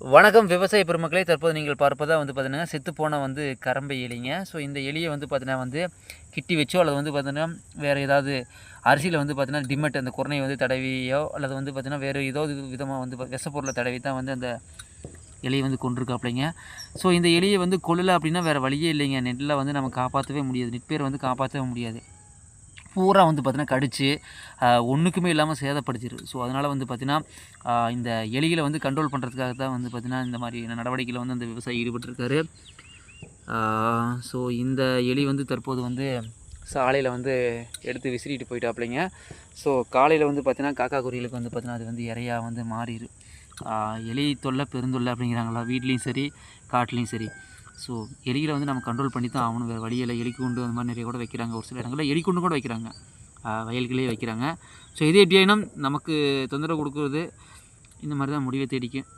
வணக்கம் விவசாய பெருமக்களே! தற்போது நீங்கள் பார்ப்பதா பார்த்தீங்கன்னா, செத்துப்போன கரம்பை எலிங்க. ஸோ இந்த எலிய பார்த்தீங்கன்னா கிட்டி வச்சோ அல்லது பார்த்தீங்கன்னா, வேறு ஏதாவது அரிசியில பார்த்தீங்கன்னா, டிமெட் அந்த குருணைய தடவியோ அல்லது பார்த்தீங்கன்னா, வேறு ஏதாவது விதமா விஷப்பொருள தடவி தான் அந்த எலிய கொன்றுருக்காப்லைங்க. ஸோ இந்த எலிய கொல்லல அப்டின்னா வேறு வழியே இல்லைங்க. நெல்ல நம்ம காப்பாத்தவே முடியாது. நெற்பயிர காப்பாத்தவே முடியாது. பூரா பார்த்தீங்கன்னா கடிச்சு ஒன்றுக்குமே இல்லாமல் சேதப்படுத்திடும். ஸோ அதனால் பார்த்தீங்கன்னா, இந்த எலிகளை கண்ட்ரோல் பண்ணுறதுக்காக தான் பார்த்தீங்கன்னா, இந்த மாதிரியான நடவடிக்கையில் அந்த விவசாயி ஈடுபட்டிருக்காரு. ஸோ இந்த எலி தற்போது சாலையில் எடுத்து விசிறிட்டு போயிட்டாப்லைங்க. ஸோ காலையில் பார்த்தீங்கன்னா, காக்கா குருவிகளுக்கு பார்த்தீங்கன்னா, அது இரையா மாறிடு. எலி தொல்லை பெருந்தொல்லை அப்படிங்கிறாங்களா, வீட்லேயும் சரி காட்டுலேயும் சரி. ஸோ எலிகளை நம்ம கண்ட்ரோல் பண்ணி தான் ஆகணும். வேறு வழி இல்லை. எலிக்கூண்டு அந்த மாதிரி நிறைய கூட வைக்கிறாங்க. ஒரு சில இடங்களில் எலிக்கூண்டு கூட வைக்கிறாங்க, வயல்களே வைக்கிறாங்க. ஸோ இது எப்படின்னா நமக்கு தொந்தரவு கொடுக்குறது இந்த மாதிரி தான் முடிவை தேடிக்கும்.